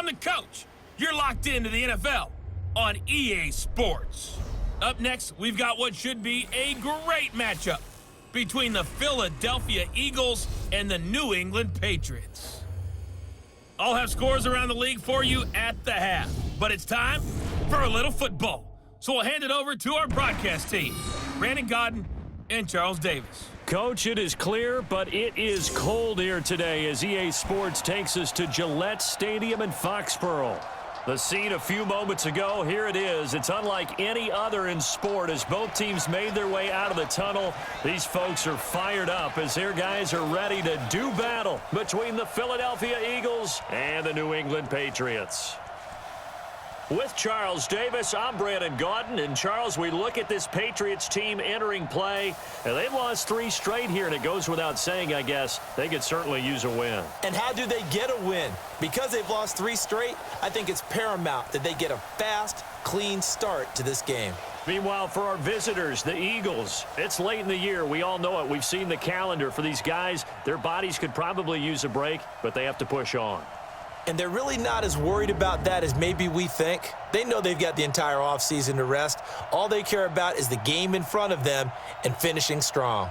I'm the coach. You're locked into the NFL on EA Sports. Up next, we've got what should be a great matchup between the Philadelphia Eagles and the New England Patriots. I'll have scores around the league for you at the half, but it's time for a little football. So we'll hand it over to our broadcast team, Brandon Godden and Charles Davis. Coach, it is clear, but it is cold here today as EA Sports takes us to Gillette Stadium in Foxborough. The scene a few moments ago, here it is. It's unlike any other in sport as both teams made their way out of the tunnel. These folks are fired up as their guys are ready to do battle between the Philadelphia Eagles and the New England Patriots. With Charles Davis, I'm Brandon Godden. And Charles, we look at this Patriots team entering play, and they've lost 3 straight here, and it goes without saying, I guess, they could certainly use a win. And how do they get a win? Because they've lost 3 straight, I think it's paramount that they get a fast, clean start to this game. Meanwhile, for our visitors, the Eagles, it's late in the year. We all know it. We've seen the calendar for these guys. Their bodies could probably use a break, but they have to push on. And they're really not as worried about that as maybe we think. They know they've got the entire offseason to rest. All they care about is the game in front of them and finishing strong.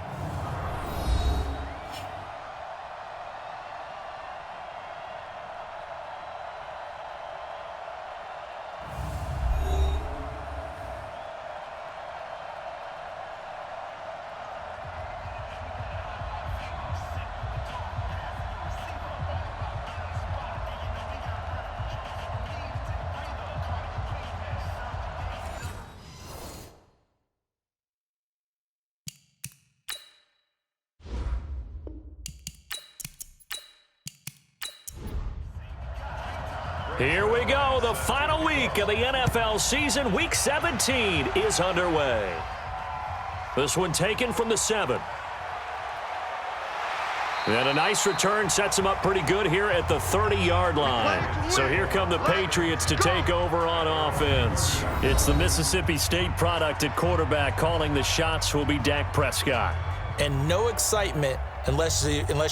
Here we go. The final week of the NFL season. Week 17 is underway. This one taken from the 7. And a nice return sets them up pretty good here at the 30-yard line. So here come the Patriots to take over on offense. It's the Mississippi State product at quarterback. Calling the shots will be Dak Prescott. And no excitement unless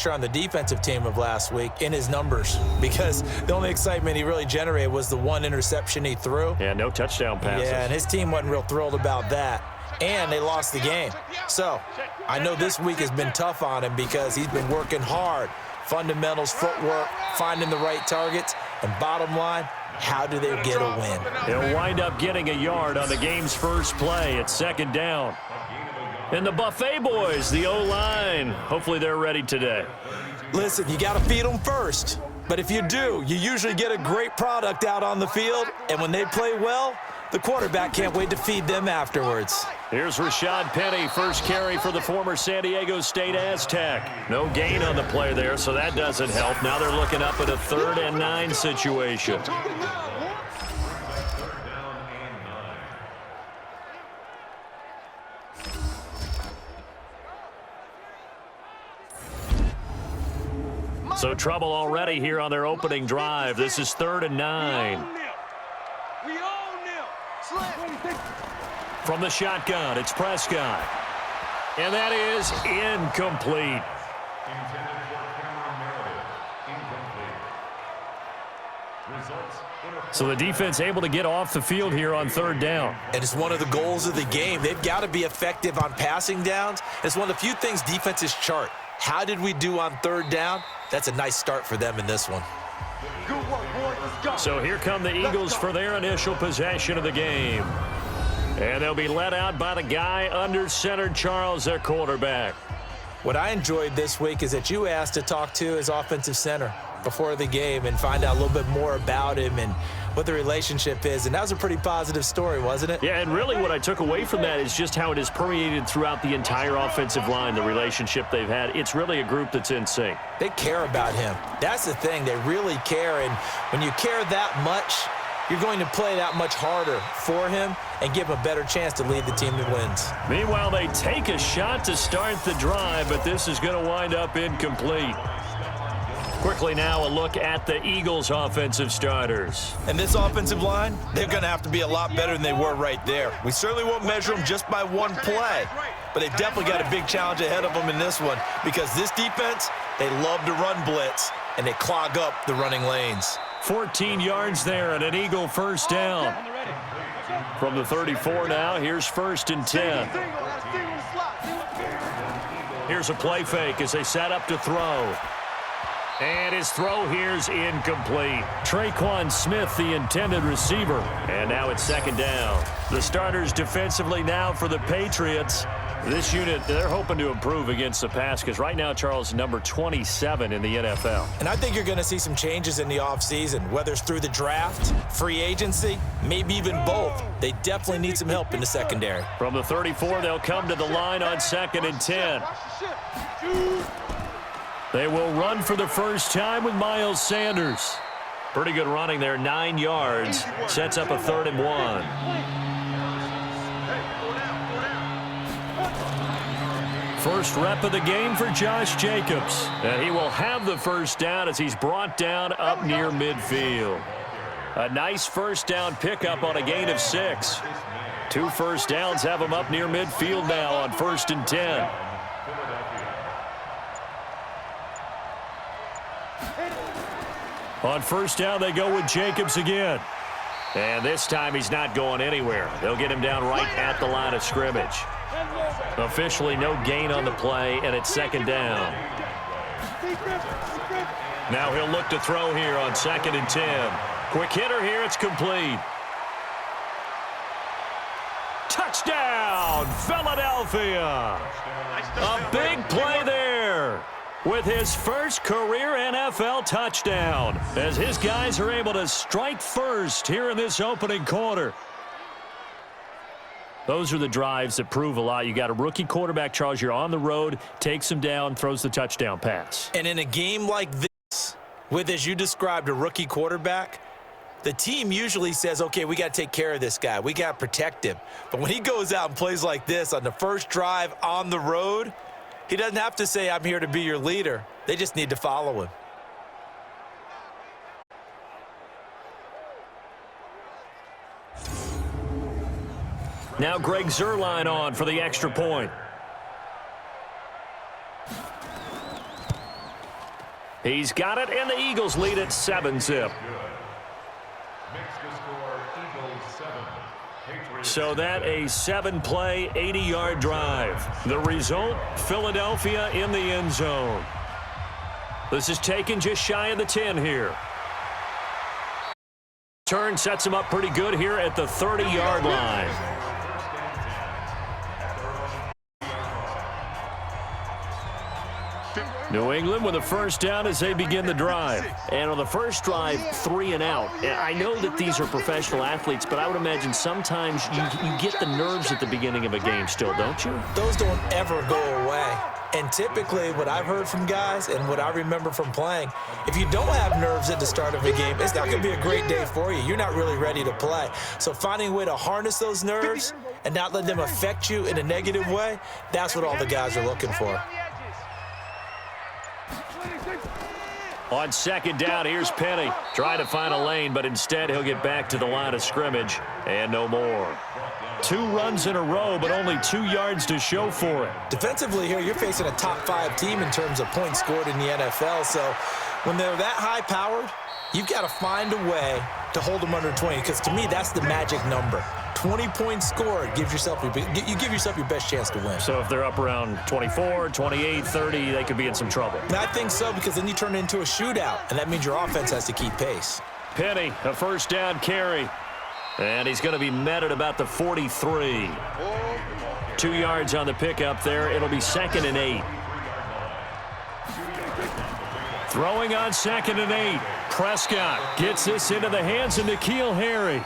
you're on the defensive team of last week in his numbers, because the only excitement he really generated was the 1 interception he threw. Yeah, no touchdown passes. Yeah, and his team wasn't real thrilled about that. And they lost the game. So I know this week has been tough on him because he's been working hard. Fundamentals, footwork, finding the right targets, and bottom line, how do they get a win? They'll wind up getting a yard on the game's first play. It's 2nd down. And the Buffet boys, the O-line, hopefully they're ready today. Listen, you got to feed them first. But if you do, you usually get a great product out on the field. And when they play well, the quarterback can't wait to feed them afterwards. Here's Rashad Penny, first carry for the former San Diego State Aztec. No gain on the play there, so that doesn't help. Now they're looking up at a 3rd and 9 situation. So trouble already here on their opening drive. This is 3rd and 9. From the shotgun, it's Prescott. And that is incomplete. So the defense able to get off the field here on 3rd down. And it's one of the goals of the game. They've got to be effective on passing downs. It's one of the few things defenses chart. How did we do on 3rd down? That's a nice start for them in this one. Good work, boys. Let's go. So here come the Eagles for their initial possession of the game. And they'll be led out by the guy under center, Charles, their quarterback. What I enjoyed this week is that you asked to talk to his offensive center before the game and find out a little bit more about him and what the relationship is. And that was a pretty positive story, wasn't it? Yeah, and really what I took away from that is just how it has permeated throughout the entire offensive line, the relationship they've had. It's really a group that's in sync. They care about him. That's the thing. They really care. And when you care that much, you're going to play that much harder for him and give him a better chance to lead the team that wins. Meanwhile, they take a shot to start the drive, but this is going to wind up incomplete. Quickly now, a look at the Eagles' offensive starters. And this offensive line, they're going to have to be a lot better than they were right there. We certainly won't measure them just by one play, but they've definitely got a big challenge ahead of them in this one because this defense, they love to run blitz, and they clog up the running lanes. 14 yards there and an Eagle first down. From the 34 now, here's 1st and 10. Here's a play fake as they set up to throw. And his throw here's incomplete. Traquan Smith, the intended receiver. And now it's 2nd down. The starters defensively now for the Patriots. This unit, they're hoping to improve against the pass because right now, Charles, number 27 in the NFL. And I think you're going to see some changes in the offseason, whether it's through the draft, free agency, maybe even both. They definitely need some help in the secondary. From the 34, they'll come to the line on 2nd and 10. They will run for the first time with Miles Sanders. Pretty good running there, 9 yards. Sets up a 3rd and 1. First rep of the game for Josh Jacobs. And he will have the first down as he's brought down up near midfield. A nice first down pickup on a gain of 6. 2 first downs have him up near midfield now on 1st and 10. On 1st down, they go with Jacobs again. And this time he's not going anywhere. They'll get him down right at the line of scrimmage. Officially no gain on the play, and it's 2nd down. Now he'll look to throw here on 2nd and 10. Quick hitter here, it's complete. Touchdown, Philadelphia! A big play there with his first career NFL touchdown as his guys are able to strike first here in this opening quarter. Those are the drives that prove a lot. You got a rookie quarterback, Charles. You're on the road, takes him down, throws the touchdown pass. And in a game like this, with, as you described, a rookie quarterback, the team usually says, okay, we got to take care of this guy. We got to protect him. But when he goes out and plays like this on the first drive on the road, he doesn't have to say, I'm here to be your leader. They just need to follow him. Now Greg Zuerlein on for the extra point. He's got it, and the Eagles lead at 7-zip. So that a 7-play, 80-yard drive. The result, Philadelphia in the end zone. This is taken just shy of the 10 here. Turn sets him up pretty good here at the 30-yard line. New England with a first down as they begin the drive. And on the first drive, 3 and out. I know that these are professional athletes, but I would imagine sometimes you get the nerves at the beginning of a game still, don't you? Those don't ever go away. And typically what I've heard from guys and what I remember from playing, if you don't have nerves at the start of a game, it's not going to be a great day for you. You're not really ready to play. So finding a way to harness those nerves and not let them affect you in a negative way, that's what all the guys are looking for. On 2nd down, here's Penny. Trying to find a lane, but instead he'll get back to the line of scrimmage. And no more. 2 runs in a row, but only 2 yards to show for it. Defensively here, you're facing a top 5 team in terms of points scored in the NFL. So when they're that high-powered, you've got to find a way to hold them under 20, because to me, that's the magic number. 20 points scored, you give yourself your best chance to win. So if they're up around 24, 28, 30, they could be in some trouble. And I think so, because then you turn it into a shootout, and that means your offense has to keep pace. Penny, a first down carry. And he's going to be met at about the 43. 2 yards on the pickup there. It'll be 2nd and 8. Throwing on 2nd and 8. Prescott gets this into the hands of N'Keal Harry.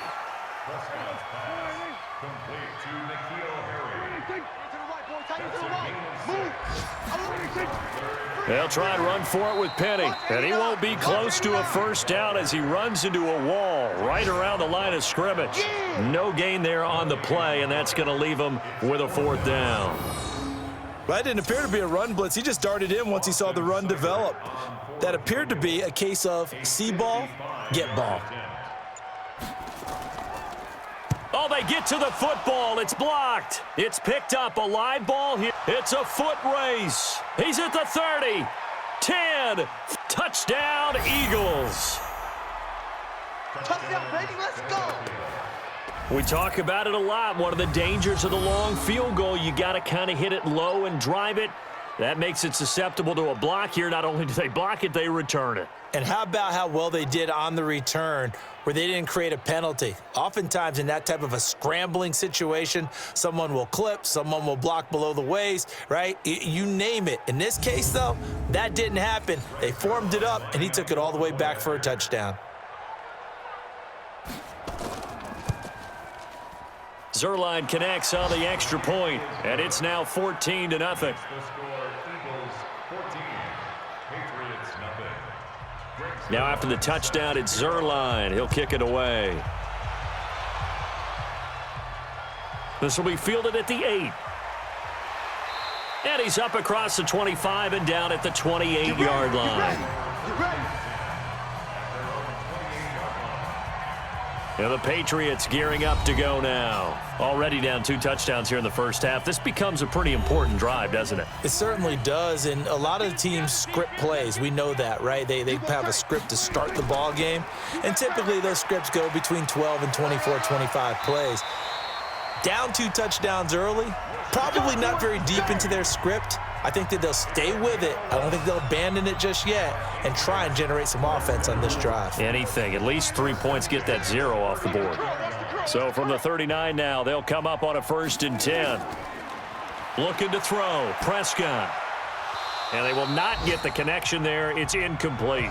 They'll try and run for it with Penny. And he won't be close to a first down as he runs into a wall right around the line of scrimmage. No gain there on the play, and that's going to leave him with a 4th down. Well, that didn't appear to be a run blitz. He just darted in once he saw the run develop. That appeared to be a case of see ball, get ball. Oh, they get to the football. It's blocked. It's picked up. A live ball here. It's a foot race. He's at the 30. 10. Touchdown, Eagles. Touchdown, baby. Let's go. We talk about it a lot. One of the dangers of the long field goal, you got to kind of hit it low and drive it. That makes it susceptible to a block here. Not only do they block it, they return it. And how about how well they did on the return where they didn't create a penalty? Oftentimes in that type of a scrambling situation, someone will clip, someone will block below the waist, right? You name it. In this case, though, that didn't happen. They formed it up, and he took it all the way back for a touchdown. Zerline connects on the extra point, and it's now 14-0. Now after the touchdown, it's Zerline. He'll kick it away. This will be fielded at the 8. And he's up across the 25 and down at the 28-yard line. And the Patriots gearing up to go now. Already down 2 touchdowns here in the first half. This becomes a pretty important drive, doesn't it? It certainly does, and a lot of teams script plays. We know that, right? They have a script to start the ball game, and typically those scripts go between 12 and 24, 25 plays. Down 2 touchdowns early, probably not very deep into their script. I think that they'll stay with it. I don't think they'll abandon it just yet and try and generate some offense on this drive. Anything. At least 3 points, get that 0 off the board. So from the 39 now, they'll come up on a 1st and 10. Looking to throw. Prescott. And they will not get the connection there. It's incomplete.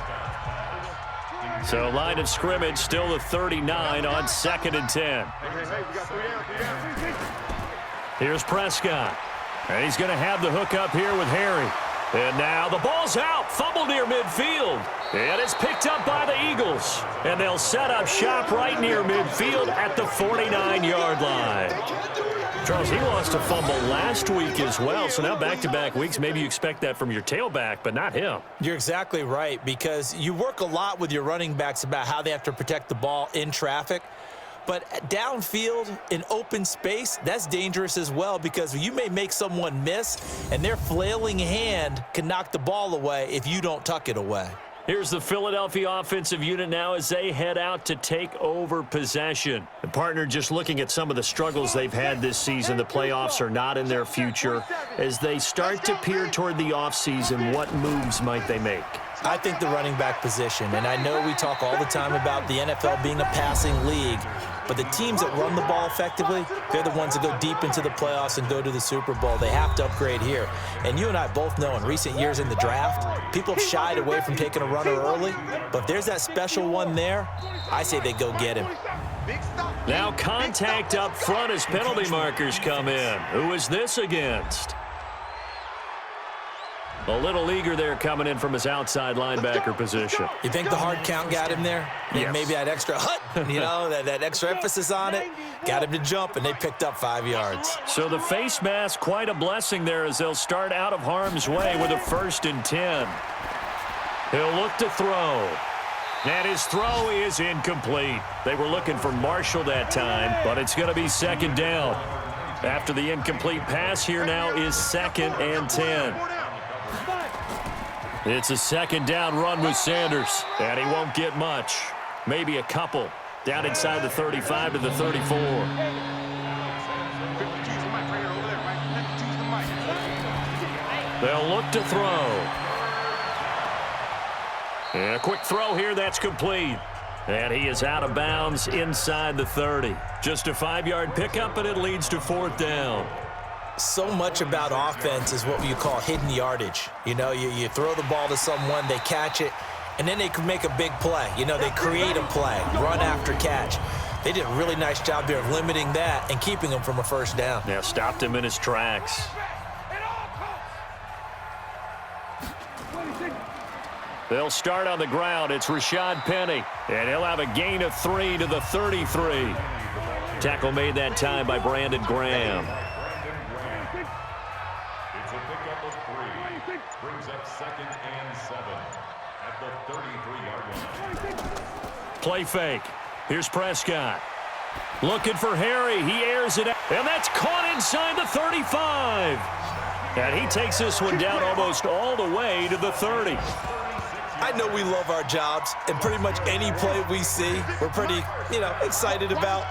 So line of scrimmage still the 39 on 2nd and 10. Here's Prescott. And he's going to have the hook up here with Harry. And now the ball's out. Fumble near midfield. And it's picked up by the Eagles. And they'll set up shop right near midfield at the 49-yard line. Charles, he lost a fumble last week as well. So now back-to-back weeks, maybe you expect that from your tailback, but not him. You're exactly right, because you work a lot with your running backs about how they have to protect the ball in traffic. But downfield in open space, that's dangerous as well, because you may make someone miss, and their flailing hand can knock the ball away if you don't tuck it away. Here's the Philadelphia offensive unit now as they head out to take over possession. The partner just looking at some of the struggles they've had this season. The playoffs are not in their future. As they start to peer toward the offseason, what moves might they make? I think the running back position, and I know we talk all the time about the NFL being a passing league, but the teams that run the ball effectively, they're the ones that go deep into the playoffs and go to the Super Bowl. They have to upgrade here. And you and I both know in recent years in the draft, people have shied away from taking a runner early, but if there's that special one there, I say they go get him. Now contact up front as penalty markers come in. Who is this against? A little eager there coming in from his outside linebacker position. You think the hard count got him there? Yes. Maybe that extra that extra emphasis on it got him to jump, and they picked up 5 yards. So the face mask, quite a blessing there as they'll start out of harm's way with a 1st and 10. He'll look to throw. And his throw is incomplete. They were looking for Marshall that time, but it's going to be 2nd down. After the incomplete pass, here now is 2nd and 10. It's a 2nd down run with Sanders, and he won't get much. Maybe a couple. Down inside the 35 to the 34. They'll look to throw. And a quick throw here, that's complete. And he is out of bounds inside the 30. Just a 5-yard pickup, and it leads to 4th down. So much about offense is what you call hidden yardage. You know, you throw the ball to someone, they catch it, and then they can make a big play. You know, they create a play, run after catch. They did a really nice job there of limiting that and keeping him from a 1st down. Yeah, stopped him in his tracks. They'll start on the ground. It's Rashad Penny, and he'll have a gain of 3 to the 33. Tackle made that time by Brandon Graham. It's a pickup of 3. Brings up 2nd and 7 at the 33-yard line. Play fake. Here's Prescott. Looking for Harry. He airs it out. And that's caught inside the 35. And he takes this one down almost all the way to the 30. I know we love our jobs, and pretty much any play we see, we're pretty, excited about.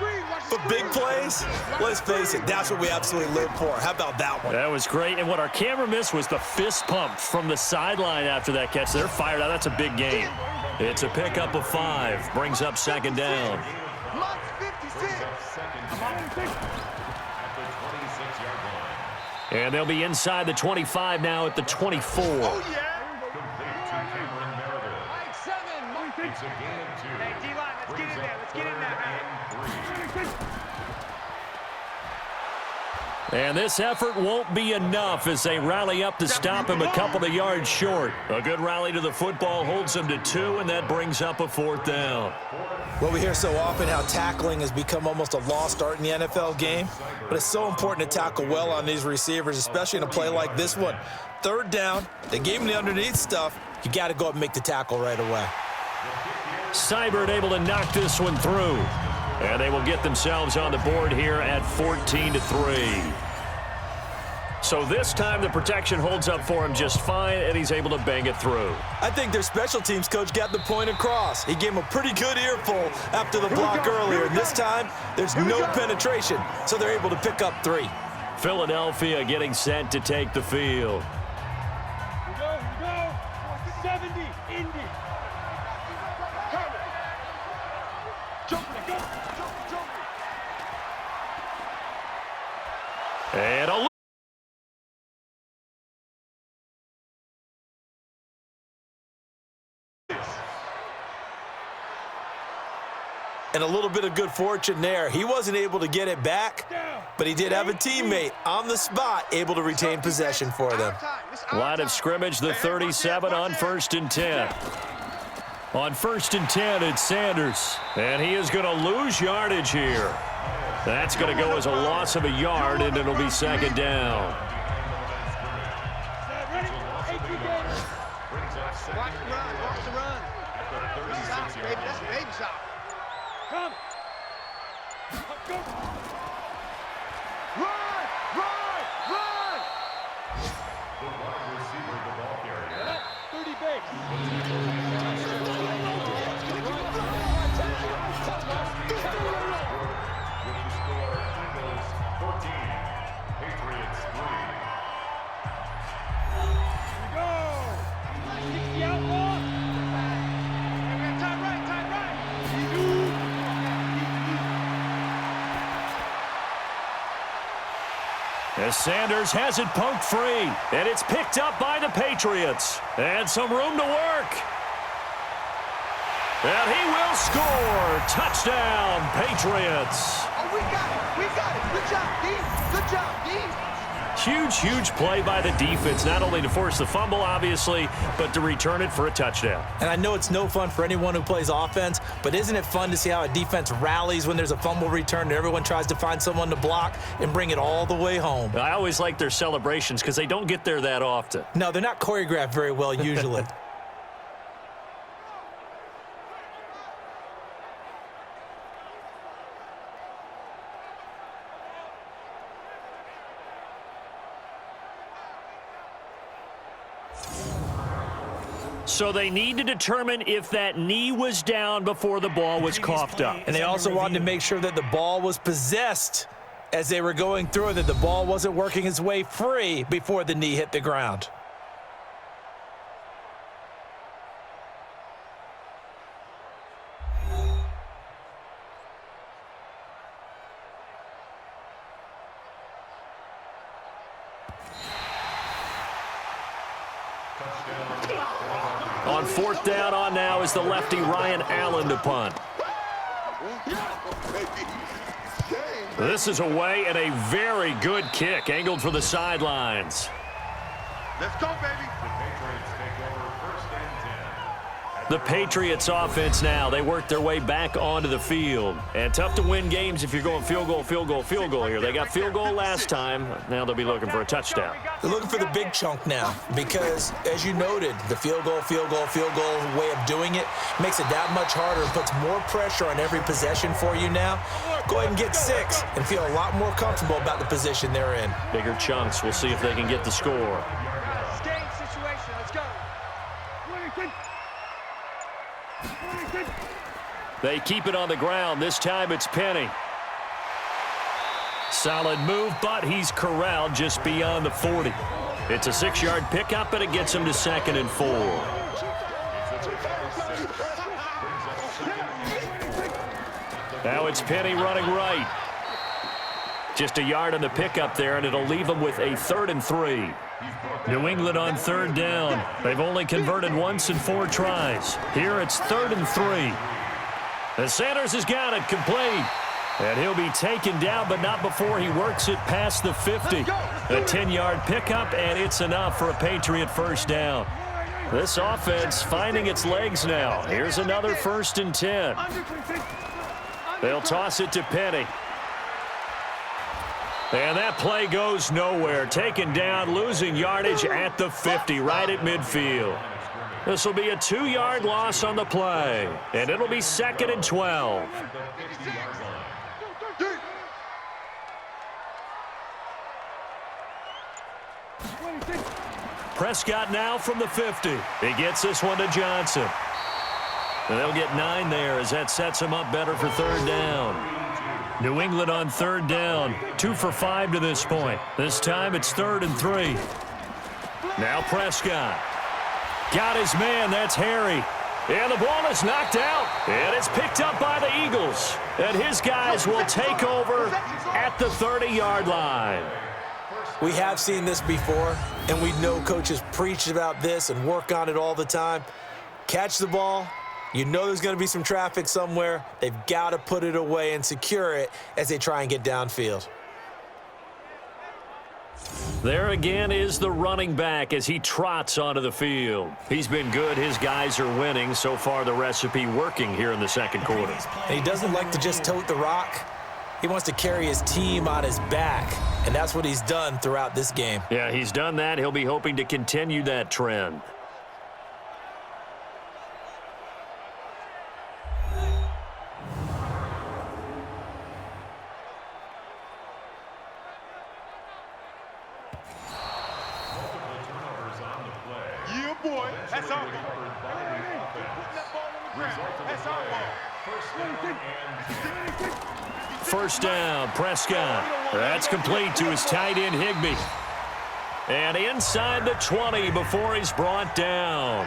But big plays, let's face it, that's what we absolutely live for. How about that one? That was great, and what our camera missed was the fist pump from the sideline after that catch. They're fired out. That's a big game. It's a pickup of 5, brings up second down. And they'll be inside the 25 now at the 24. Oh, yeah. It's a gain of 2. Hey, D-line, let's get in there. Let's get in there, man. And this effort won't be enough as they rally up to stop him a couple of yards short. A good rally to the football holds them to 2, and that brings up a 4th down. Well, we hear so often how tackling has become almost a lost art in the NFL game, but it's so important to tackle well on these receivers, especially in a play like this one. 3rd down, they gave him the underneath stuff. You got to go up and make the tackle right away. Seibert able to knock this one through. And they will get themselves on the board here at 14-3. So this time the protection holds up for him just fine, and he's able to bang it through. I think their special teams coach got the point across. He gave him a pretty good earful after the block earlier. And this time, there's no penetration, so they're able to pick up 3. Philadelphia getting set to take the field. Here we go. 70, Indy. And a little bit of good fortune there. He wasn't able to get it back, but he did have a teammate on the spot able to retain possession for them. line of scrimmage, the 37 on 1st and 10. On 1st and 10, it's Sanders, and he is going to lose yardage here. That's going to go as a loss of a yard, and it'll be 2nd down. Watch the run. Watch the run. Stop, baby. That's a baby shot. Come. Go. Run! Run! Run! The wide receiver, the ball carrier. 30 base. With the score, Eagles 14, Patriots 3. Go! 60 out ball. Time right, time right. As Sanders has it poked free, and it's picked up by the Patriots. And some room to work. And he will score. Touchdown, Patriots. Oh, we got it. We got it. Good job, D. Good job, D. Huge, huge play by the defense, not only to force the fumble, obviously, but to return it for a touchdown. And I know it's no fun for anyone who plays offense, but isn't it fun to see how a defense rallies when there's a fumble return and everyone tries to find someone to block and bring it all the way home? I always like their celebrations because they don't get there that often. No, they're not choreographed very well usually. So they need to determine if that knee was down before the ball was coughed up. And they also wanted to make sure that the ball was possessed as they were going through, that the ball wasn't working its way free before the knee hit the ground. On 4th down on now is the lefty Ryan Allen to punt. This is away and a very good kick angled for the sidelines. Let's go, baby. The Patriots take over 1st and 10. The Patriots offense now, they work their way back onto the field. And tough to win games if you're going field goal, field goal, field goal here. They got field goal last time. Now they'll be looking for a touchdown. They're looking for the big chunk now because, as you noted, the field goal way of doing it makes it that much harder and puts more pressure on every possession for you now. Go ahead and get 6 and feel a lot more comfortable about the position they're in. Bigger chunks. We'll see if they can get the score. Game situation. Let's go. They keep it on the ground. This time it's Penny. Solid move, but he's corralled just beyond the 40. It's a 6-yard pickup, and it gets him to 2nd and 4. Now it's Penny running right. Just a yard on the pickup there, and it'll leave them with a 3rd and 3. New England on 3rd down. They've only converted once in 4 tries. Here it's 3rd and 3. The Sanders has got it complete. And he'll be taken down, but not before he works it past the 50. A 10-yard pickup, and it's enough for a Patriot first down. This offense finding its legs now. Here's another 1st and 10. They'll toss it to Penny. And that play goes nowhere. Taken down, losing yardage at the 50, right at midfield. This will be a 2-yard loss on the play, and it'll be 2nd and 12. Prescott now from the 50. He gets this one to Johnson. And they'll get 9 there as that sets him up better for 3rd down. New England on 3rd down. 2 for 5 to this point. This time it's 3rd and 3. Now Prescott. Got his man. That's Harry. And the ball is knocked out. And it's picked up by the Eagles. And his guys will take over at the 30-yard line. We have seen this before, and we know coaches preach about this and work on it all the time. Catch the ball. You know there's going to be some traffic somewhere. They've got to put it away and secure it as they try and get downfield. There again is the running back as he trots onto the field. He's been good. His guys are winning. So far, the recipe working here in the 2nd quarter. And he doesn't like to just tote the rock. He wants to carry his team on his back, and that's what he's done throughout this game. Yeah, he's done that. He'll be hoping to continue that trend. Yeah, boy. That's our ball. That's our ball. First down, Prescott. That's complete to his tight end, Higbee. And inside the 20 before he's brought down.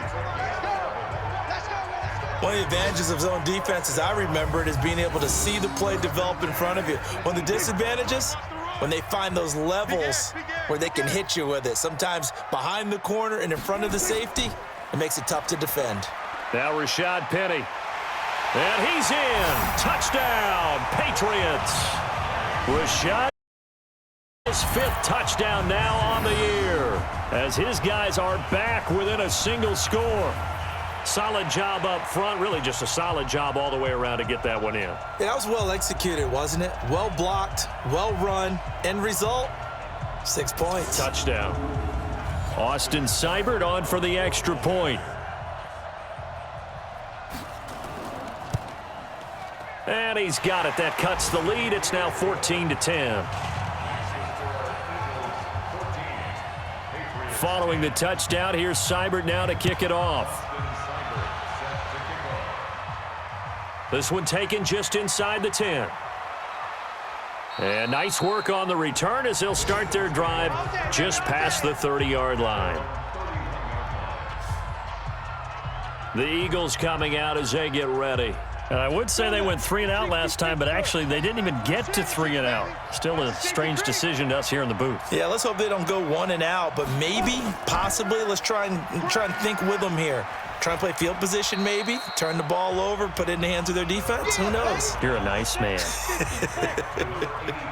One of the advantages of zone defense, as I remember it, is being able to see the play develop in front of you. One of the disadvantages, when they find those levels where they can hit you with it. Sometimes behind the corner and in front of the safety, it makes it tough to defend. Now Rashad Penny. And he's in. Touchdown, Patriots. Rashad, his 5th touchdown now on the year as his guys are back within a single score. Solid job up front. Really just a solid job all the way around to get that one in. Yeah, that was well executed, wasn't it? Well blocked, well run. End result, 6 points. Touchdown. Austin Seibert on for the extra point. And he's got it. That cuts the lead. It's now 14-10. Following the touchdown, here's Seibert now to kick it off. This one taken just inside the 10. And nice work on the return as they'll start their drive just past the 30-yard line. The Eagles coming out as they get ready. And I would say they went 3 and out last time, but actually they didn't even get to 3 and out. Still a strange decision to us here in the booth. Yeah, let's hope they don't go 1 and out, but maybe, possibly, let's try and think with them here. Try and play field position maybe, turn the ball over, put it in the hands of their defense. Who knows? You're a nice man.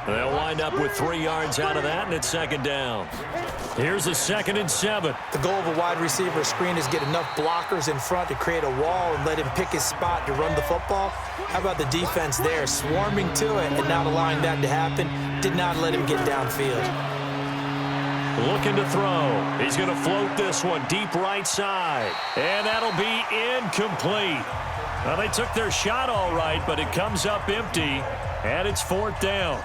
They'll wind up with 3 yards out of that, and it's 2nd down. Here's a 2nd and 7. The goal of a wide receiver screen is get enough blockers in front to create a wall and let him pick his spot to run the football. How about the defense there, swarming to it and not allowing that to happen? Did not let him get downfield. Looking to throw. He's going to float this one deep right side. And that'll be incomplete. Well, they took their shot all right, but it comes up empty, and it's 4th down.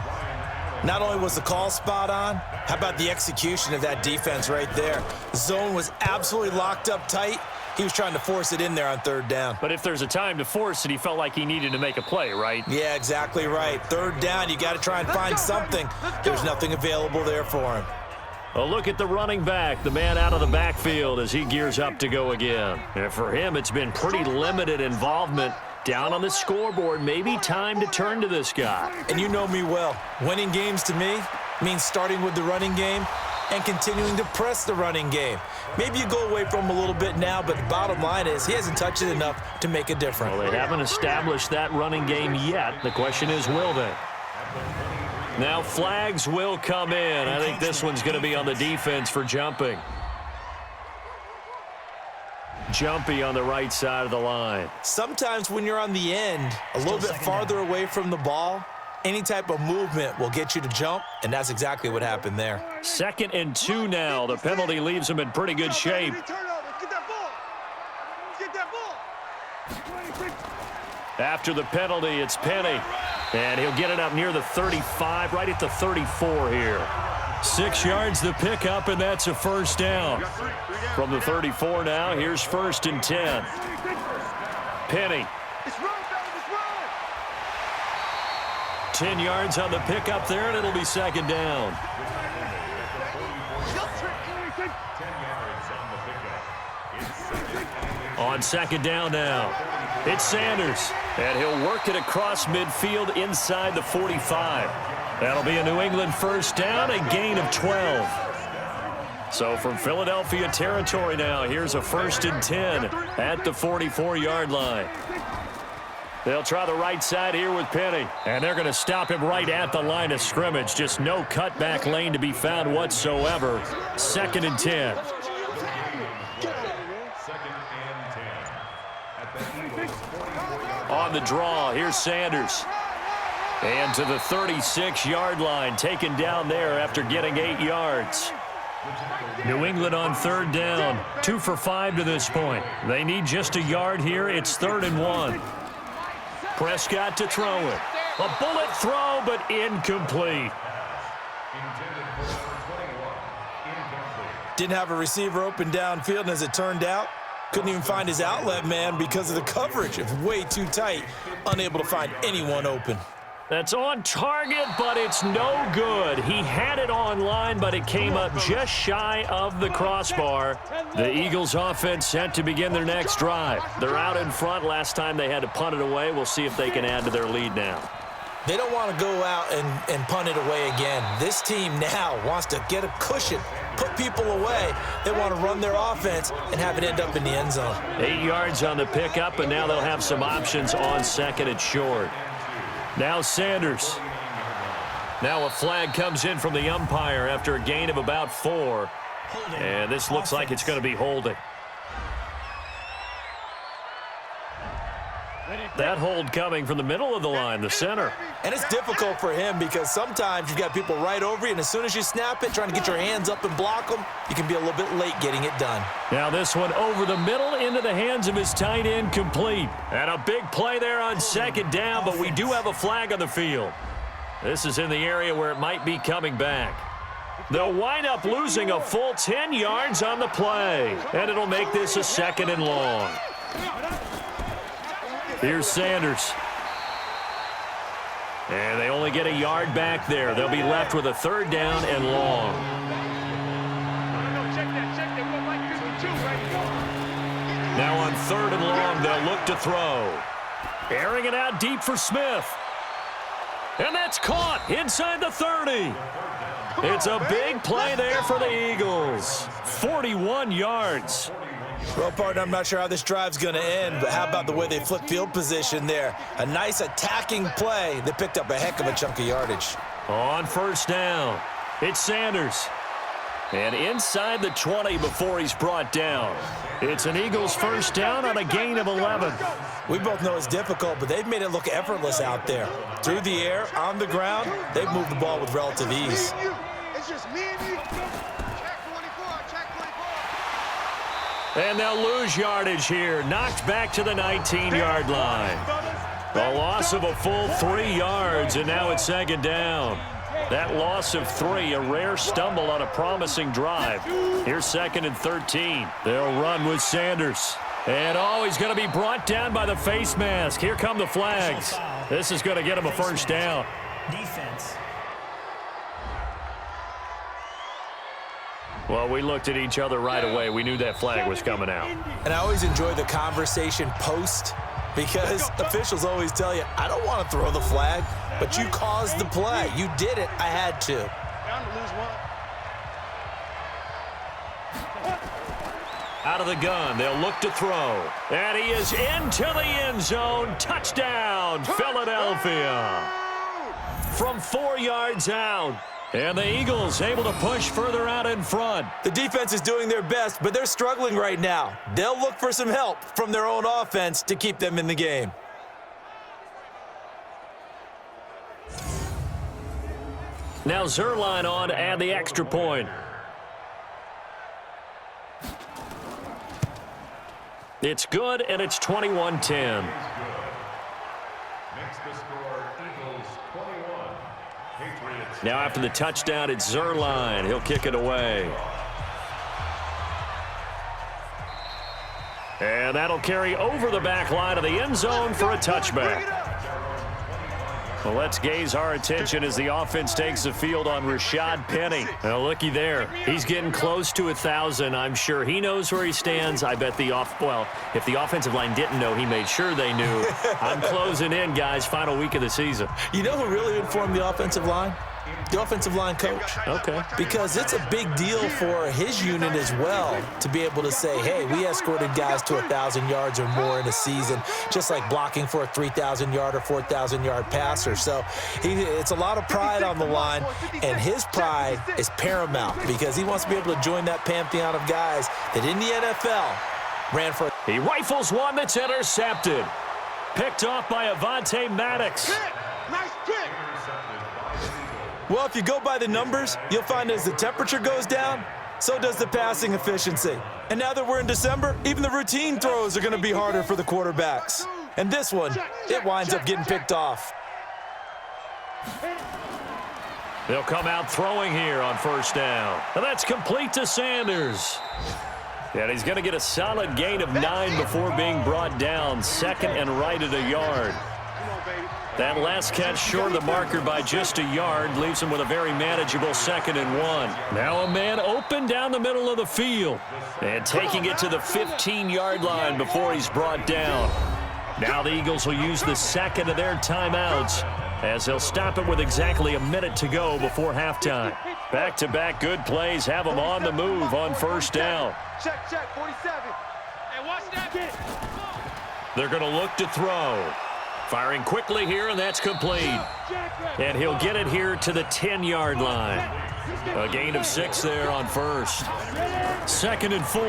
Not only was the call spot on, how about the execution of that defense right there? The zone was absolutely locked up tight. He was trying to force it in there on third down. But if there's a time to force it, he felt like he needed to make a play, right? Yeah, exactly right. Third down, you got to try and find something. There's nothing available there for him. A look at the running back, the man out of the backfield as he gears up to go again. And for him, it's been pretty limited involvement. Down on the scoreboard, maybe time to turn to this guy. And you know me well. Winning games to me means starting with the running game and continuing to press the running game. Maybe you go away from him a little bit now, but the bottom line is he hasn't touched it enough to make a difference. Well, they haven't established that running game yet. The question is, will they? Now flags will come in. I think this one's going to be on the defense for jumping. Jumpy on the right side of the line. Sometimes when you're on the end, a little bit farther away from the ball, any type of movement will get you to jump, and that's exactly what happened there. 2nd and 2 now. The penalty leaves him in pretty good shape. After the penalty, it's Penny. And he'll get it up near the 35, right at the 34 here. 6 yards the pickup, and that's a first down. From the 34 now, here's 1st and 10. Penny. 10 yards on the pickup there, and it'll be 2nd down. On 2nd down now, it's Sanders. And he'll work it across midfield inside the 45. That'll be a New England first down, a gain of 12. So from Philadelphia territory now, here's a 1st and 10 at the 44-yard line. They'll try the right side here with Penny. And they're going to stop him right at the line of scrimmage. Just no cutback lane to be found whatsoever. 2nd and 10. On the draw, here's Sanders. And to the 36-yard line, taken down there after getting 8 yards. New England on 3rd down, 2 for 5 to this point. They need just a yard here. It's 3rd and 1. Prescott to throw it. A bullet throw, but incomplete. Didn't have a receiver open downfield, and as it turned out, couldn't even find his outlet man because of the coverage. It was way too tight, unable to find anyone open. That's on target, but it's no good. He had it on line, but it came up just shy of the crossbar. The Eagles offense set to begin their next drive. They're out in front. Last time they had to punt it away. We'll see if they can add to their lead now. They don't want to go out and punt it away again. This team now wants to get a cushion, put people away. They want to run their offense and have it end up in the end zone. 8 yards on the pickup, and now they'll have some options on 2nd and short. Now Sanders. Now a flag comes in from the umpire after a gain of about 4. And this looks like it's going to be holding. That hold coming from the middle of the line, the center. And it's difficult for him because sometimes you've got people right over you, and as soon as you snap it, trying to get your hands up and block them, you can be a little bit late getting it done. Now this one over the middle into the hands of his tight end, complete. And a big play there on 2nd down, but we do have a flag on the field. This is in the area where it might be coming back. They'll wind up losing a full 10 yards on the play, and it'll make this a 2nd and long. Here's Sanders. And they only get a yard back there. They'll be left with a 3rd down and long. Now on 3rd and long, they'll look to throw. Airing it out deep for Smith. And that's caught inside the 30. It's a big play there for the Eagles. 41 yards. Well, partner, I'm not sure how this drive's going to end, but how about the way they flip field position there? A nice attacking play. They picked up a heck of a chunk of yardage. On 1st down, it's Sanders. And inside the 20 before he's brought down. It's an Eagles first down on a gain of 11. We both know it's difficult, but they've made it look effortless out there. Through the air, on the ground, they've moved the ball with relative ease. It's just me and you. Check 24, check 24. And they'll lose yardage here. Knocked back to the 19-yard line. A loss of a full 3 yards, and now it's 2nd down. That loss of 3, a rare stumble on a promising drive. Here's 2nd and 13. They'll run with Sanders. And, he's going to be brought down by the face mask. Here come the flags. This is going to get him a first down. Defense. Well, we looked at each other right away. We knew that flag was coming out. And I always enjoy the conversation post because officials always tell you, I don't want to throw the flag, but you caused the play. You did it. I had to. Down to lose one. Out of the gun, they'll look to throw. And he is into the end zone. Touchdown, Philadelphia. From 4 yards out. And the Eagles able to push further out in front. The defense is doing their best, but they're struggling right now. They'll look for some help from their own offense to keep them in the game. Now Zerline on to add the extra point. It's good, and it's 21-10. Makes the score Eagles 21. Patriots. Now after the touchdown, it's Zerline. He'll kick it away. And that'll carry over the back line of the end zone for a touchback. Well, let's gaze our attention as the offense takes the field on Rashad Penny. Now, looky there. He's getting close to 1,000. I'm sure he knows where he stands. I bet if the offensive line didn't know, he made sure they knew. I'm closing in, guys. Final week of the season. You know who really informed the offensive line? The offensive line coach. Okay. Because it's a big deal for his unit as well to be able to say, hey, we escorted guys to 1,000 yards or more in a season, just like blocking for a 3,000-yard or 4,000-yard passer. So it's a lot of pride on the line, and his pride is paramount because he wants to be able to join that pantheon of guys that in the NFL ran for. He rifles one that's intercepted. Picked off by Avonte Maddox. Nice pick. Well, if you go by the numbers, you'll find as the temperature goes down, so does the passing efficiency. And now that we're in December, even the routine throws are going to be harder for the quarterbacks. And this one, it winds up getting picked off. They'll come out throwing here on first down. And that's complete to Sanders. And he's going to get a solid gain of 9 before being brought down. 2nd and right at a yard. That last catch short of the marker by just a yard leaves him with a very manageable 2nd and 1. Now a man open down the middle of the field and taking it to the 15-yard line before he's brought down. Now the Eagles will use the second of their timeouts as they'll stop it with exactly a minute to go before halftime. Back-to-back good plays have them on the move on first down. Check, 47. Hey, watch that. They're going to look to throw. Firing quickly here, and that's complete. And he'll get it here to the 10-yard line. A gain of 6 there on first. 2nd and 4.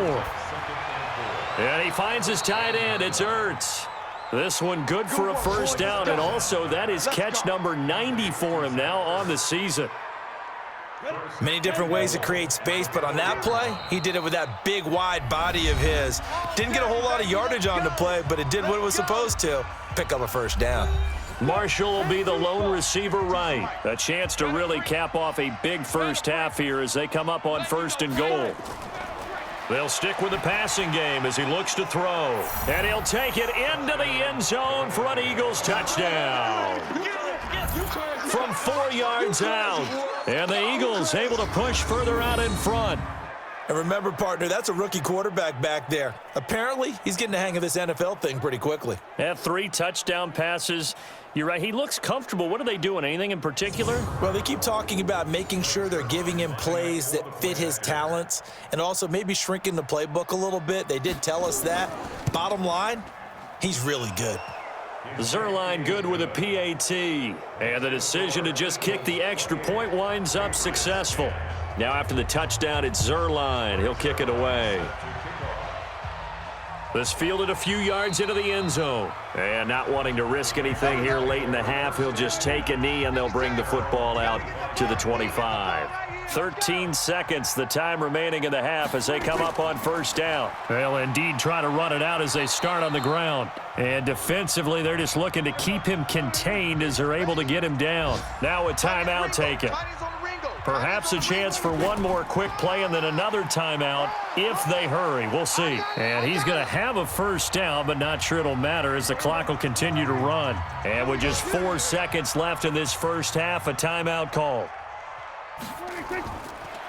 And he finds his tight end. It's Ertz. This one good for a first down, and also that is catch number 90 for him now on the season. Many different ways to create space, but on that play, he did it with that big, wide body of his. Didn't get a whole lot of yardage on the play, but it did what it was supposed to. Pick up a first down. Marshall will be the lone receiver right. A chance to really cap off a big first half here as they come up on 1st and goal. They'll stick with the passing game as he looks to throw. And he'll take it into the end zone for an Eagles touchdown. From 4 yards out. And the Eagles able to push further out in front. And remember, partner, that's a rookie quarterback back there. Apparently, he's getting the hang of this NFL thing pretty quickly. Had 3 touchdown passes. You're right. He looks comfortable. What are they doing? Anything in particular? Well, they keep talking about making sure they're giving him plays that fit his talents and also maybe shrinking the playbook a little bit. They did tell us that. Bottom line, he's really good. Zerline good with a PAT. And the decision to just kick the extra point winds up successful. Now after the touchdown, it's Zerline. He'll kick it away. This fielded a few yards into the end zone. And not wanting to risk anything here late in the half, he'll just take a knee and they'll bring the football out to the 25. 13 seconds, the time remaining in the half as they come up on first down. They'll indeed try to run it out as they start on the ground. And defensively, they're just looking to keep him contained as they're able to get him down. Now a timeout taken. Perhaps a chance for one more quick play and then another timeout if they hurry. We'll see. And he's going to have a first down, but not sure it'll matter as the clock will continue to run. And with just 4 seconds left in this first half, a timeout call.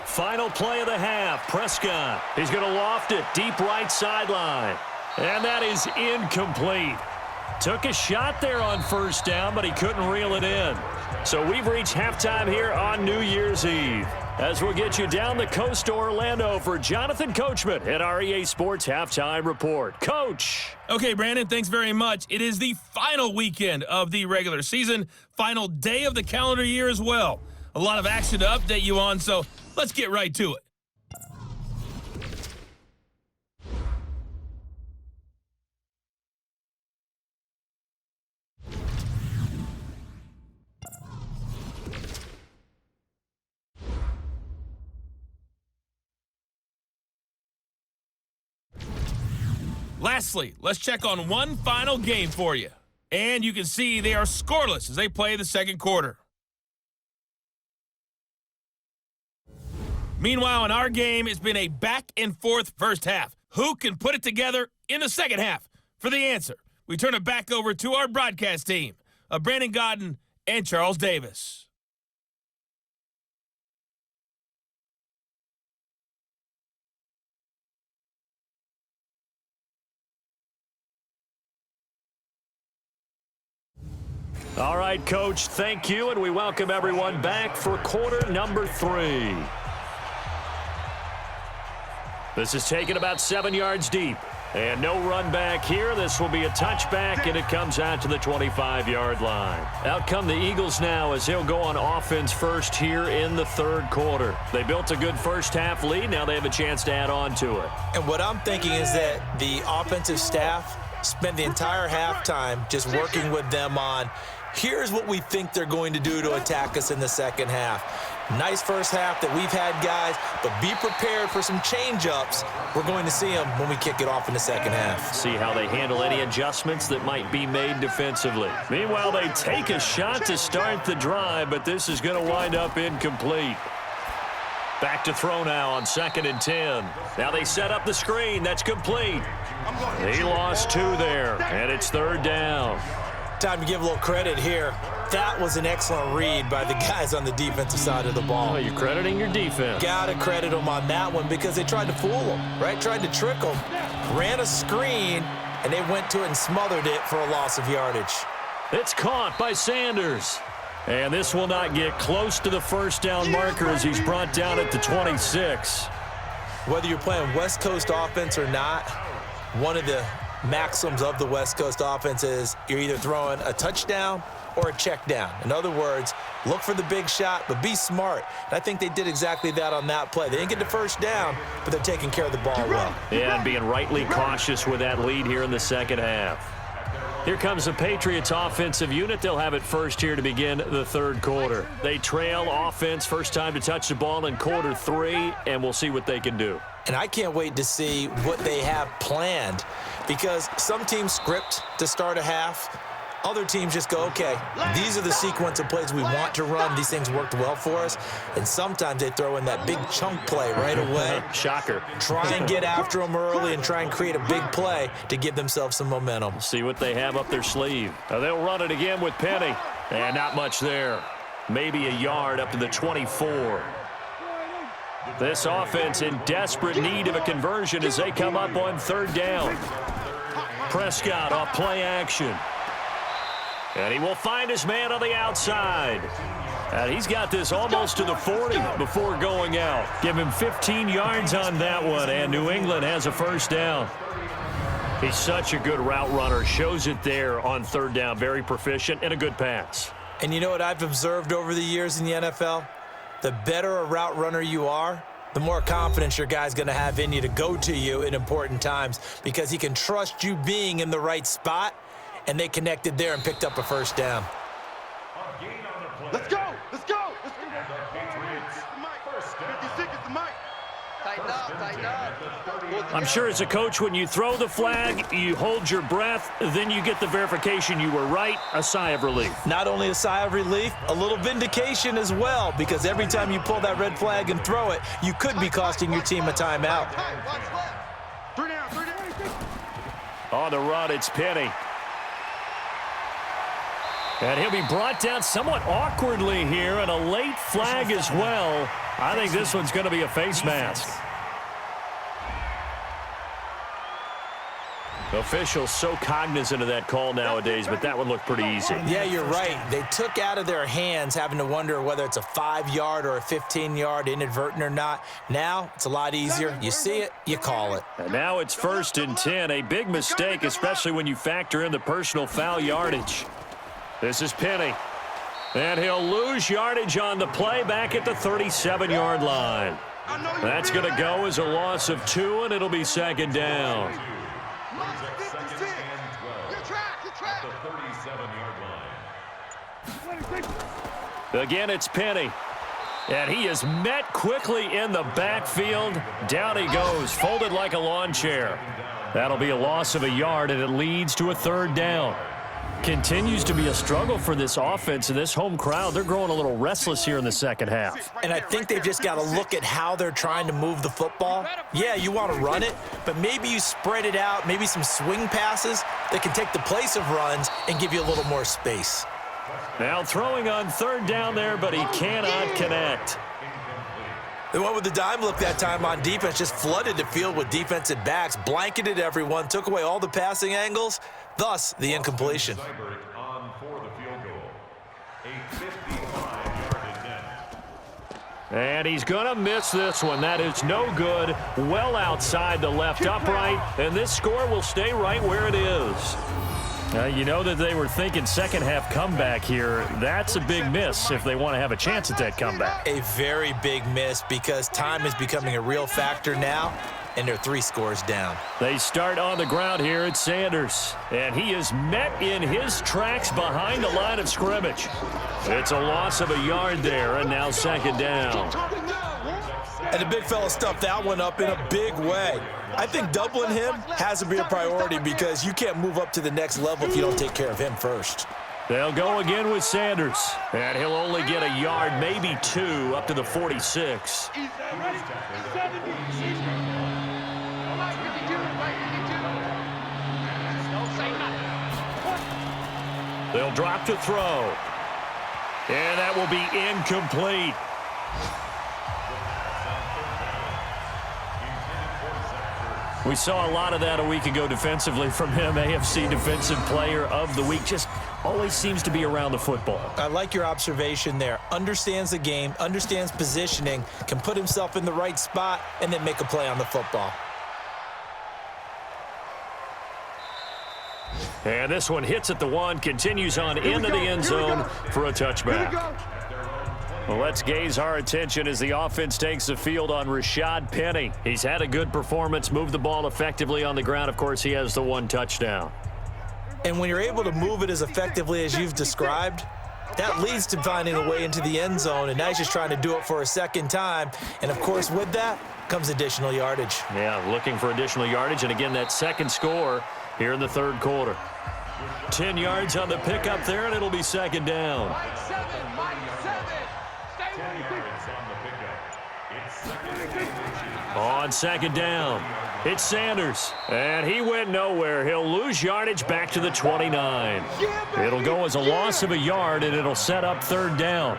Final play of the half, Prescott. He's going to loft it deep right sideline. And that is incomplete. Took a shot there on first down, but he couldn't reel it in. So we've reached halftime here on New Year's Eve. As we'll get you down the coast to Orlando for Jonathan Coachman at our EA Sports Halftime Report. Coach. Okay, Brandon, thanks very much. It is the final weekend of the regular season, final day of the calendar year as well. A lot of action to update you on, so let's get right to it. Lastly, let's check on one final game for you. And you can see they are scoreless as they play the second quarter. Meanwhile, in our game, it's been a back-and-forth first half. Who can put it together in the second half? For the answer, we turn it back over to our broadcast team of Brandon Godden and Charles Davis. All right, Coach, thank you, and we welcome everyone back for quarter number 3. This is taken about 7 yards deep. And no run back here. This will be a touchback, and it comes out to the 25-yard line. Out come the Eagles now as they'll go on offense first here in the third quarter. They built a good first-half lead. Now they have a chance to add on to it. And what I'm thinking is that the offensive staff spent the entire halftime just working with them on, here's what we think they're going to do to attack us in the second half. Nice first half that we've had, guys, but be prepared for some change-ups. We're going to see them when we kick it off in the second half. See how they handle any adjustments that might be made defensively. Meanwhile, they take a shot to start the drive, but this is going to wind up incomplete. Back to throw now on 2nd and 10. Now they set up the screen. That's complete. He lost 2 there, and it's 3rd down. Time to give a little credit here. That was an excellent read by the guys on the defensive side of the ball. Well, you're crediting your defense. Got to credit them on that one because they tried to fool them, right? Tried to trick them. Ran a screen, and they went to it and smothered it for a loss of yardage. It's caught by Sanders. And this will not get close to the first down marker as he's brought down at the 26. Whether you're playing West Coast offense or not, one of the maxims of the West Coast offense is you're either throwing a touchdown or a check down. In other words, look for the big shot, but be smart. And I think they did exactly that on that play. They didn't get the first down, but they're taking care of the ball well. Yeah, and being rightly cautious with that lead here in the second half. Here comes the Patriots offensive unit. They'll have it first here to begin the third quarter. They trail offense, first time to touch the ball in quarter 3, and we'll see what they can do. And I can't wait to see what they have planned because some teams script to start a half. Other teams just go, okay, these are the sequence of plays we want to run. These things worked well for us. And sometimes they throw in that big chunk play right away. Shocker. Try and get after them early and try and create a big play to give themselves some momentum. See what they have up their sleeve. Now they'll run it again with Penny. And not much there. Maybe a yard up to the 24. This offense in desperate need of a conversion as they come up on 3rd down. Prescott off play action. And he will find his man on the outside. And he's got this almost to the 40 before going out. Give him 15 yards on that one, and New England has a first down. He's such a good route runner. Shows it there on 3rd down. Very proficient and a good pass. And you know what I've observed over the years in the NFL? The better a route runner you are, the more confidence your guy's going to have in you to go to you in important times because he can trust you being in the right spot, and they connected there and picked up a first down. Let's go! Let's go! Let's go! The Patriots. 56 is the mic. Tighten up, tighten up. I'm sure as a coach, when you throw the flag, you hold your breath, then you get the verification you were right, a sigh of relief. Not only a sigh of relief, a little vindication as well, because every time you pull that red flag and throw it, you could be costing your team a timeout. Three down, three down. On the run, it's Penny. And he'll be brought down somewhat awkwardly here, and a late flag as well. I think this one's going to be a face mask. Officials so cognizant of that call nowadays, but that one looked pretty easy. Yeah, you're right. They took out of their hands having to wonder whether it's a 5-yard or a 15-yard inadvertent or not. Now, it's a lot easier. You see it, you call it. And now it's 1st and 10, a big mistake, especially when you factor in the personal foul yardage. This is Penny. And he'll lose yardage on the play back at the 37-yard line. That's going to go as a loss of 2, and it'll be 2nd down. Again, it's Penny. And he is met quickly in the backfield. Down he goes, folded like a lawn chair. That'll be a loss of a yard, and it leads to a 3rd down. Continues to be a struggle for this offense and this home crowd. They're growing a little restless here in the second half. And I think they've just got to look at how they're trying to move the football. Yeah, you want to run it, but maybe you spread it out, maybe some swing passes that can take the place of runs and give you a little more space. Now throwing on 3rd down there, but he cannot connect. They went with the dime look that time on defense, just flooded the field with defensive backs, blanketed everyone, took away all the passing angles, thus the incompletion. And he's going to miss this one. That is no good. Well outside the left upright, and this score will stay right where it is. You know that they were thinking second half comeback here. That's a big miss if they want to have a chance at that comeback. A very big miss because time is becoming a real factor now, and they're 3 scores down. They start on the ground here at Sanders, and he is met in his tracks behind the line of scrimmage. It's a loss of a yard there, and now 2nd down. And the big fella stuffed that one up in a big way. I think doubling him has to be a priority because you can't move up to the next level if you don't take care of him first. They'll go again with Sanders, and he'll only get a yard, maybe 2, up to the 46. They'll drop to throw, and that will be incomplete. We saw a lot of that a week ago defensively from him. AFC Defensive Player of the Week. Just always seems to be around the football. I like your observation there. Understands the game, understands positioning, can put himself in the right spot, and then make a play on the football. And this one hits at the 1, continues on into the end zone for a touchback. Well, let's gaze our attention as the offense takes the field on Rashad Penny. He's had a good performance, moved the ball effectively on the ground. Of course, he has the 1 touchdown. And when you're able to move it as effectively as you've described, that leads to finding a way into the end zone, and now he's just trying to do it for a 2nd time. And, of course, with that comes additional yardage. Yeah, looking for additional yardage, and again, that 2nd score here in the 3rd quarter. 10 yards on the pickup there, and it'll be 2nd down. On 2nd down, it's Sanders, and he went nowhere. He'll lose yardage back to the 29. It'll go as a loss of a yard, and it'll set up 3rd down.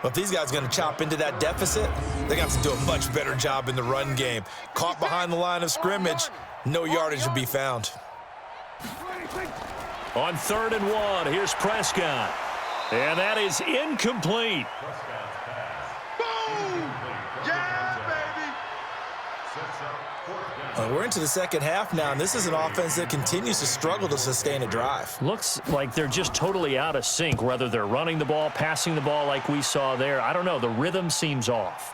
Well, if these guys are going to chop into that deficit, they're going to have to do a much better job in the run game. Caught behind the line of scrimmage, no yardage will be found. On 3rd and 1, here's Prescott, and that is incomplete. We're into the 2nd half now, and this is an offense that continues to struggle to sustain a drive. Looks like they're just totally out of sync, whether they're running the ball, passing the ball like we saw there. I don't know. The rhythm seems off.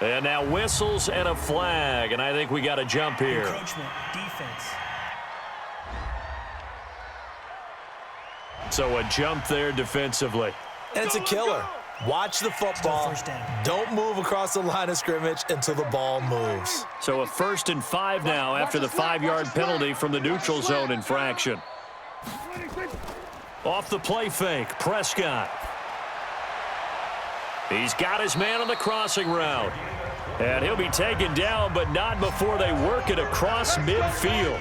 And now whistles and a flag, and I think we got a jump here. Encroachment, defense. So a jump there defensively. And it's a killer. Watch the football. First down. Don't move across the line of scrimmage until the ball moves. So a 1st and 5 now after the 5-yard penalty from the neutral zone infraction. Off the play fake, Prescott. He's got his man on the crossing route. And he'll be taken down, but not before they work it across midfield.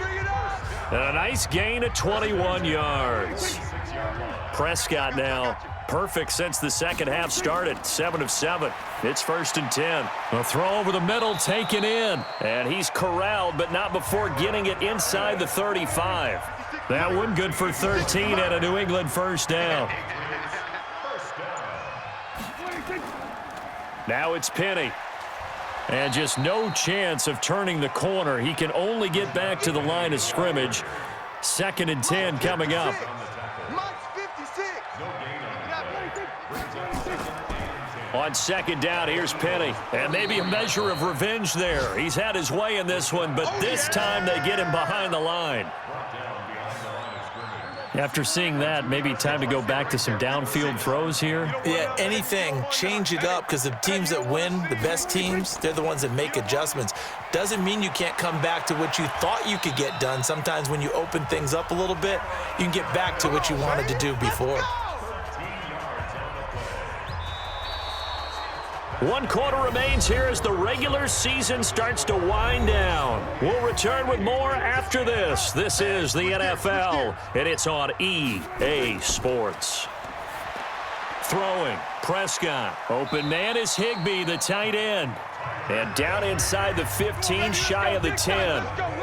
And a nice gain of 21 yards. Prescott now perfect since the second half started. 7 of 7. It's 1st and 10. A throw over the middle taken in. And he's corralled, but not before getting it inside the 35. That one good for 13 and a New England 1st down. Now it's Penny. And just no chance of turning the corner. He can only get back to the line of scrimmage. 2nd and 10 coming up. On 2nd down, here's Penny. And maybe a measure of revenge there. He's had his way in this one, but this time they get him behind the line. After seeing that, maybe time to go back to some downfield throws here. Yeah, anything. Change it up, because the teams that win, the best teams, they're the ones that make adjustments. Doesn't mean you can't come back to what you thought you could get done. Sometimes when you open things up a little bit, you can get back to what you wanted to do before. 1 quarter remains here as the regular season starts to wind down. We'll return with more after this. This is the NFL, and it's on EA Sports. Throwing, Prescott. Open man is Higbee, the tight end. And down inside the 15, shy of the 10.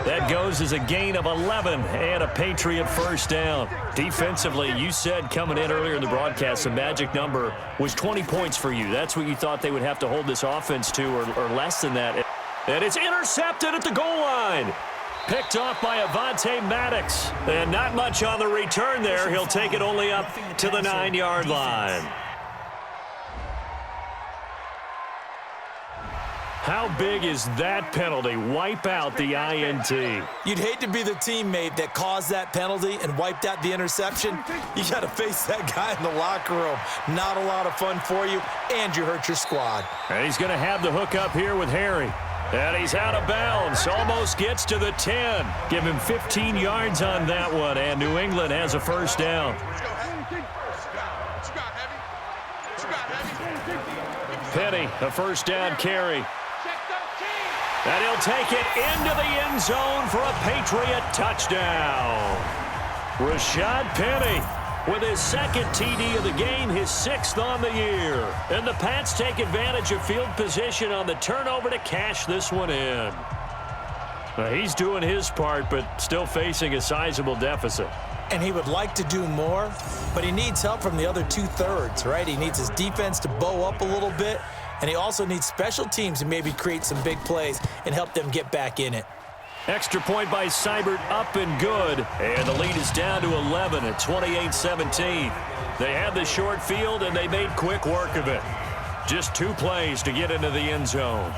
That goes as a gain of 11 and a Patriot 1st down. Defensively, you said coming in earlier in the broadcast, the magic number was 20 points for you. That's what you thought they would have to hold this offense to, or less than that. And it's intercepted at the goal line. Picked off by Avonte Maddox. And not much on the return there. He'll take it only up to the 9-yard line. How big is that penalty? Wipe out the INT. You'd hate to be the teammate that caused that penalty and wiped out the interception. You got to face that guy in the locker room. Not a lot of fun for you, and you hurt your squad. And he's going to have the hook up here with Harry. And he's out of bounds. Almost gets to the 10. Give him 15 yards on that one, and New England has a 1st down. Penny, a 1st down carry. And he'll take it into the end zone for a Patriot touchdown. Rashad Penny with his 2nd TD of the game, his 6th on the year. And the Pats take advantage of field position on the turnover to cash this one in. He's doing his part, but still facing a sizable deficit. And he would like to do more, but he needs help from the other 2/3, right? He needs his defense to bow up a little bit, and he also needs special teams to maybe create some big plays and help them get back in it. Extra point by Seibert, up and good. And the lead is down to 11 at 28-17. They had the short field, and they made quick work of it. Just 2 plays to get into the end zone.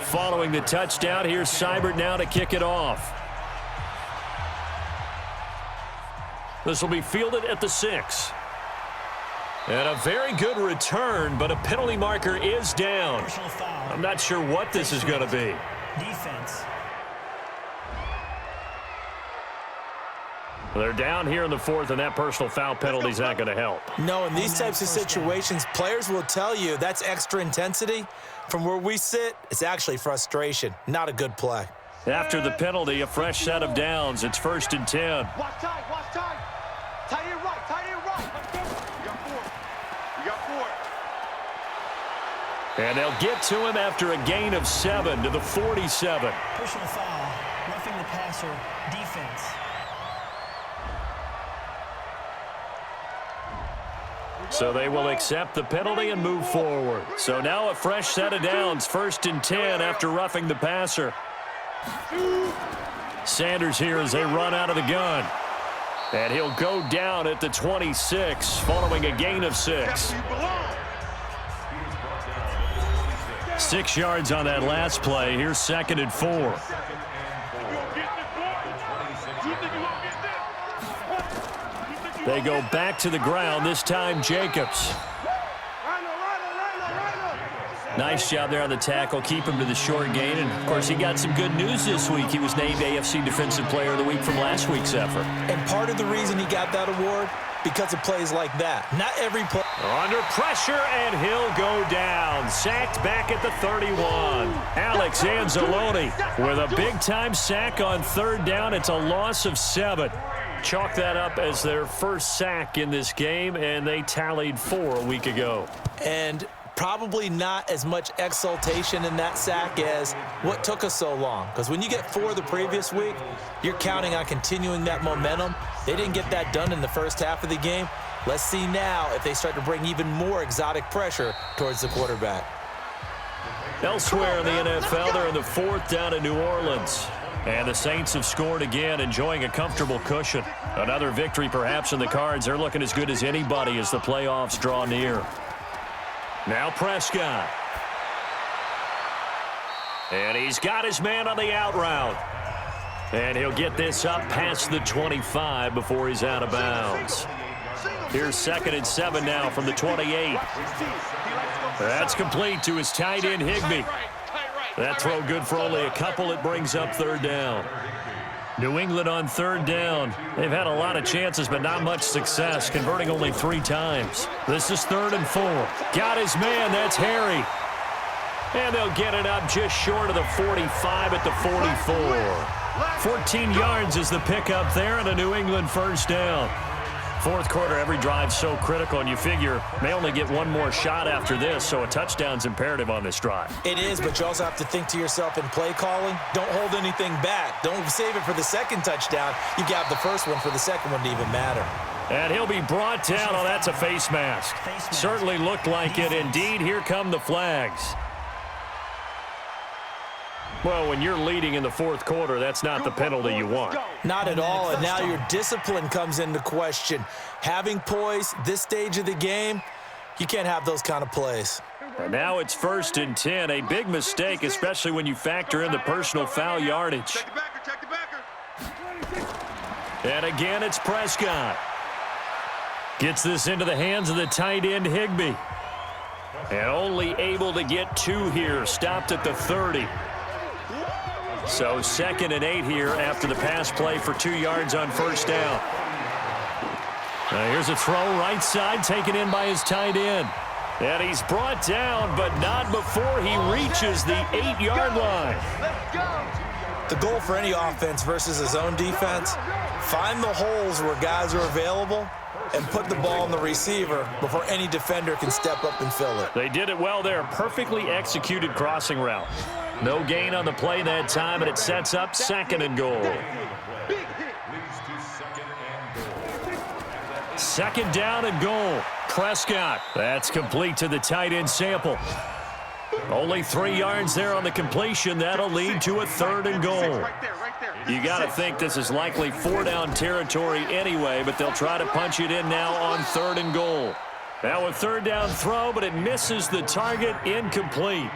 Following the touchdown, here's Seibert now to kick it off. This will be fielded at the 6. And a very good return, but a penalty marker is down. I'm not sure what this is going to be. Defense. They're down here in the 4th, and that personal foul penalty is not going to help. No, in these types of situations, players will tell you that's extra intensity. From where we sit, it's actually frustration. Not a good play. After the penalty, a fresh set of downs. It's 1st and 10. Watch tight, watch tight. Tight end right, tight end right. You got 4. You got 4. And they'll get to him after a gain of 7 to the 47. Personal foul. Roughing the passer. Defense. So they will accept the penalty and move forward. So now a fresh set of downs. 1st and 10 after roughing the passer. Sanders here as they run out of the gun. And he'll go down at the 26 following a gain of 6. 6 yards on that last play. Here's 2nd and 4. They go back to the ground, this time Jacobs. Nice job there on the tackle. Keep him to the short gain. And, of course, he got some good news this week. He was named AFC Defensive Player of the Week from last week's effort. And part of the reason he got that award, because of plays like that. Not every play. Under pressure, and he'll go down. Sacked back at the 31. Alex Anzalone with a big-time sack on 3rd down. It's a loss of 7. Chalk that up as their first sack in this game, and they tallied 4 a week ago. And probably not as much exultation in that sack as what took us so long. Because when you get 4 the previous week, you're counting on continuing that momentum. They didn't get that done in the first half of the game. Let's see now if they start to bring even more exotic pressure towards the quarterback. Elsewhere in the NFL, they're in the 4th down in New Orleans. And the Saints have scored again, enjoying a comfortable cushion. Another victory perhaps in the cards. They're looking as good as anybody as the playoffs draw near. Now Prescott. And he's got his man on the out route. And he'll get this up past the 25 before he's out of bounds. Here's 2nd and 7 now from the 28. That's complete to his tight end, Higbee. That throw good for only a couple. It brings up 3rd down. New England on 3rd down. They've had a lot of chances, but not much success, converting only 3 times. This is 3rd and 4. Got his man. That's Harry. And they'll get it up just short of the 45 at the 44. 14 yards is the pickup there, and a New England 1st down. 4th quarter, every drive so critical, and you figure they only get one more shot after this, so a touchdown's imperative on this drive. It is, but you also have to think to yourself in play calling, don't hold anything back. Don't save it for the 2nd touchdown. You got the 1st one for the 2nd one to even matter. And he'll be brought down. Oh, that's a face mask. Certainly looked like it. Indeed, here come the flags. Well, when you're leading in the 4th quarter, that's not the penalty you want. Not at all, and now your discipline comes into question. Having poise this stage of the game, you can't have those kind of plays. And now it's 1st and 10, a big mistake, especially when you factor in the personal foul yardage. And again, it's Prescott. Gets this into the hands of the tight end, Higbee. And only able to get 2 here, stopped at the 30. So 2nd and 8 here after the pass play for 2 yards on 1st down. Here's a throw right side taken in by his tight end. And he's brought down, but not before he reaches the 8-yard line. The goal for any offense versus his own defense, find the holes where guys are available and put the ball in the receiver before any defender can step up and fill it. They did it well there. Perfectly executed crossing route. No gain on the play that time, and it sets up 2nd and goal. 2nd down and goal. Prescott. That's complete to the tight end Sample. Only 3 yards there on the completion. That'll lead to a 3rd and goal. You got to think this is likely 4-down territory anyway, but they'll try to punch it in now on 3rd and goal. Now a 3rd down throw, but it misses the target, incomplete.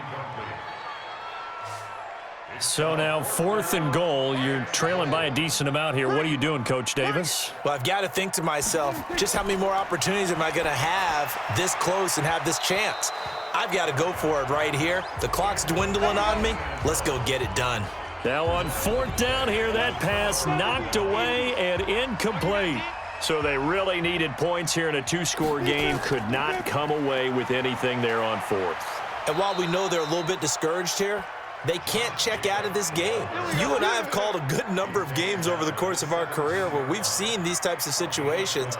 So now 4th and goal. You're trailing by a decent amount here. What are you doing, Coach Davis? Well, I've got to think to myself, just how many more opportunities am I going to have this close and have this chance? I've got to go for it right here. The clock's dwindling on me. Let's go get it done. Now on 4th down here, that pass knocked away and incomplete. So they really needed points here in a 2-score game. Could not come away with anything there on 4th. And while we know they're a little bit discouraged here, they can't check out of this game. You and I have called a good number of games over the course of our career where we've seen these types of situations.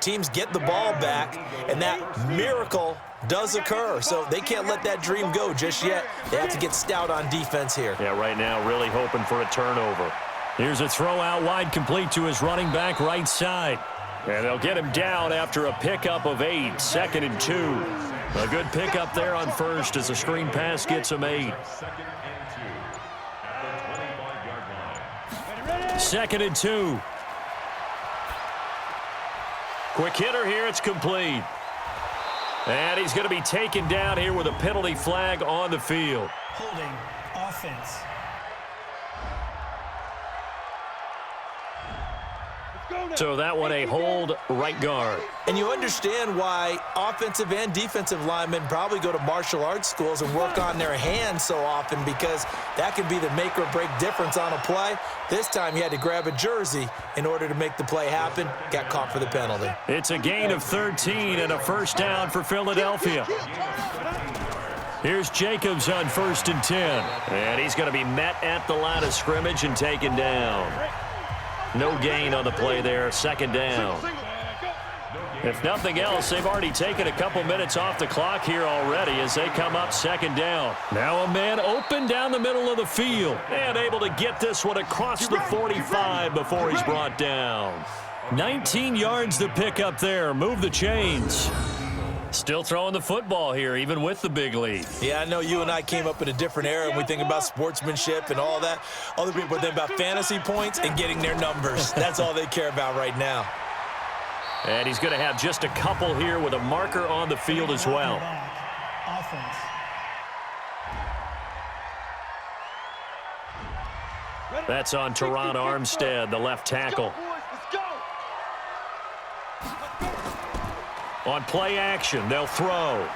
Teams get the ball back, and that miracle does occur. So they can't let that dream go just yet. They have to get stout on defense here. Yeah, right now really hoping for a turnover. Here's a throw out wide, complete to his running back right side. And they'll get him down after a pickup of 8. 2nd and 2. A good pickup there on 1st as a screen pass gets him 8. 2nd and 2. Quick hitter here. It's complete. And he's going to be taken down here with a penalty flag on the field. Holding offense. So that one a hold right guard. And you understand why offensive and defensive linemen probably go to martial arts schools and work on their hands so often, because that can be the make or break difference on a play. This time he had to grab a jersey in order to make the play happen. Got caught for the penalty. It's a gain of 13 and a first down for Philadelphia. Here's Jacobs on 1st and 10. And he's going to be met at the line of scrimmage and taken down. No gain on the play there, 2nd down. If nothing else, they've already taken a couple minutes off the clock here already as they come up 2nd down. Now a man open down the middle of the field and able to get this one across the 45 before he's brought down. 19 yards to pick up there. Move the chains. Still throwing the football here, even with the big lead. Yeah, I know you and I came up in a different era, and we think about sportsmanship and all that. Other people think about fantasy points and getting their numbers. That's all they care about right now. And he's going to have just a couple here with a marker on the field as well. Offense. That's on Teron Armstead, the left tackle. On play action, they'll throw.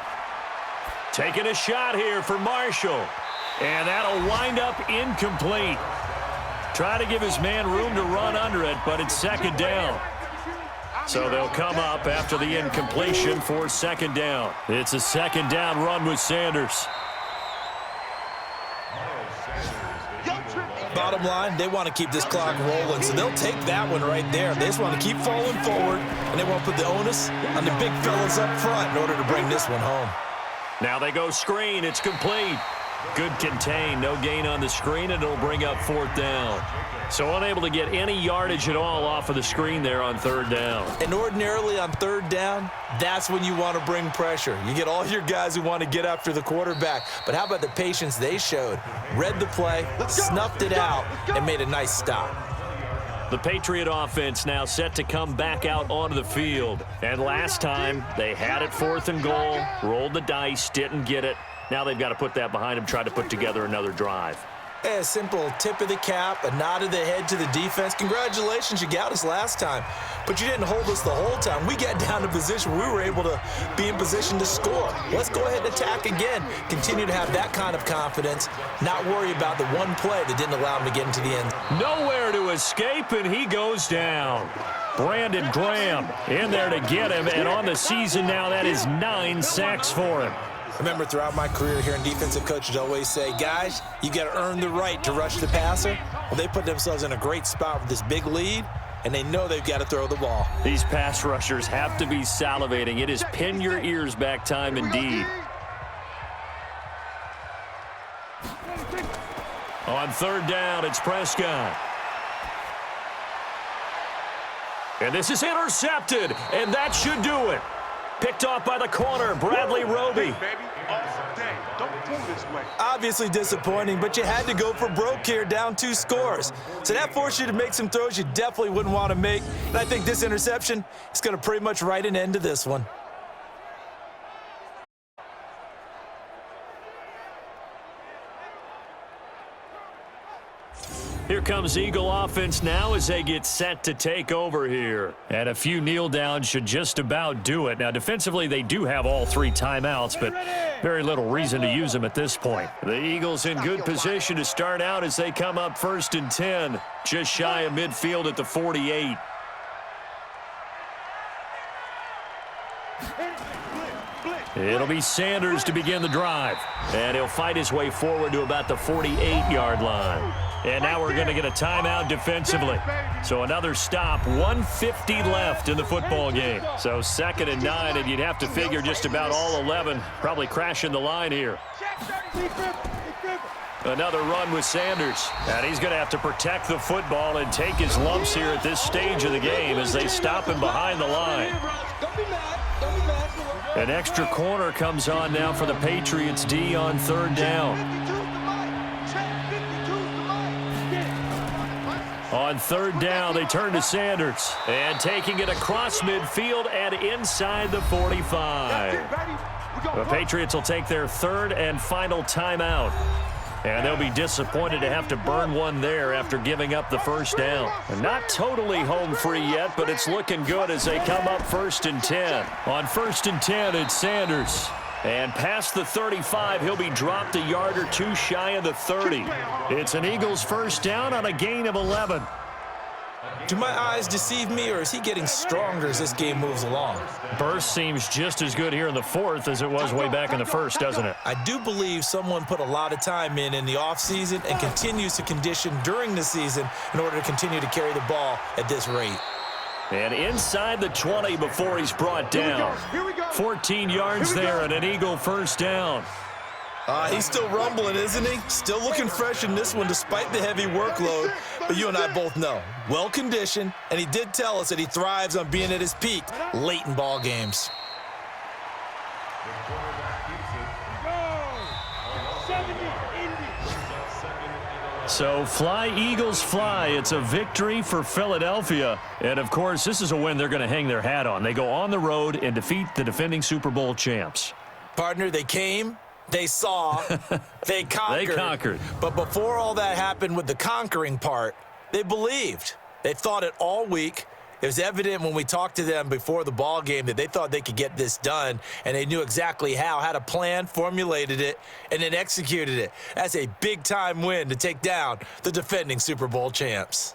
Taking a shot here for Marshall. And that'll wind up incomplete. Try to give his man room to run under it, but it's 2nd down. So they'll come up after the incompletion for 2nd down. It's a 2nd down run with Sanders. Bottom line, they want to keep this clock rolling, so they'll take that one right there. They just want to keep falling forward, and they want to put the onus on the big fellas up front in order to bring this one home. Now they go screen. It's complete. Good contain. No gain on the screen, and it'll bring up 4th down. So unable to get any yardage at all off of the screen there on 3rd down. And ordinarily on 3rd down, that's when you want to bring pressure. You get all your guys who want to get after the quarterback. But how about the patience they showed? Read the play, snuffed it out, and made a nice stop. The Patriot offense now set to come back out onto the field. And last time, they had it 4th and goal, rolled the dice, didn't get it. Now they've got to put that behind them, try to put together another drive. A simple tip of the cap, a nod of the head to the defense. Congratulations, you got us last time. But you didn't hold us the whole time. We got down to position where we were able to be in position to score. Let's go ahead and attack again. Continue to have that kind of confidence. Not worry about the one play that didn't allow him to get into the end. Nowhere to escape, and he goes down. Brandon Graham in there to get him, and on the season now, that is 9 sacks for him. I remember throughout my career hearing defensive coaches always say, guys, you got to earn the right to rush the passer. Well, they put themselves in a great spot with this big lead, and they know they've got to throw the ball. These pass rushers have to be salivating. It is pin your ears back time indeed. On 3rd down, it's Prescott. And this is intercepted, and that should do it. Picked off by the corner, Bradley Roby. Obviously disappointing, but you had to go for broke here, down 2 scores. So that forced you to make some throws you definitely wouldn't want to make. And I think this interception is going to pretty much write an end to this one. Here comes Eagle offense now as they get set to take over here. And a few kneel downs should just about do it. Now, defensively, they do have all 3 timeouts, but very little reason to use them at this point. The Eagles in good position to start out as they come up 1st and 10, just shy of midfield at the 48. It'll be Sanders to begin the drive. And he'll fight his way forward to about the 48-yard line. And now we're going to get a timeout defensively. So another stop, 1:50 left in the football game. So 2nd and 9, and you'd have to figure just about all 11 probably crashing the line here. Another run with Sanders. And he's going to have to protect the football and take his lumps here at this stage of the game as they stop him behind the line. An extra corner comes on now for the Patriots D on 3rd down. On third down, they turn to Sanders. And taking it across midfield and inside the 45. The Patriots will take their third and final timeout. And they'll be disappointed to have to burn one there after giving up the first down. And not totally home free yet, but it's looking good as they come up 1st and 10. On 1st and 10, it's Sanders. And past the 35, he'll be dropped a yard or two shy of the 30. It's an Eagles first down on a gain of 11. Do my eyes deceive me, or is he getting stronger as this game moves along? Burst seems just as good here in the fourth as it was way back in the first, doesn't it? I do believe someone put a lot of time in the offseason and continues to condition during the season in order to continue to carry the ball at this rate. And inside the 20 before he's brought down. 14 yards there and an Eagle first down. He's still rumbling, isn't he? Still looking fresh in this one despite the heavy workload. But you and I both know, well-conditioned, and he did tell us that he thrives on being at his peak late in ball games. So fly, Eagles, fly. It's a victory for Philadelphia. And, of course, this is a win they're going to hang their hat on. They go on the road and defeat the defending Super Bowl champs. Partner, they came. They saw, they conquered. They conquered. But before all that happened with the conquering part, they believed. They thought it all week. It was evident when we talked to them before the ball game that they thought they could get this done, and they knew exactly how, had a plan, formulated it, and then executed it. That's a big-time win to take down the defending Super Bowl champs.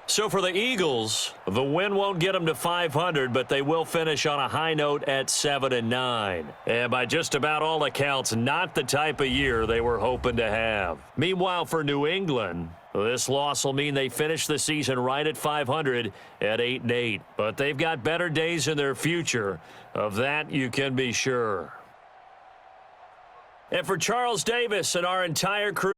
So for the Eagles, the win won't get them to 500, but they will finish on a high note at 7-9. And by just about all accounts, not the type of year they were hoping to have. Meanwhile, for New England, this loss will mean they finish the season right at 500 at 8-8. But they've got better days in their future. Of that, you can be sure. And for Charles Davis and our entire crew,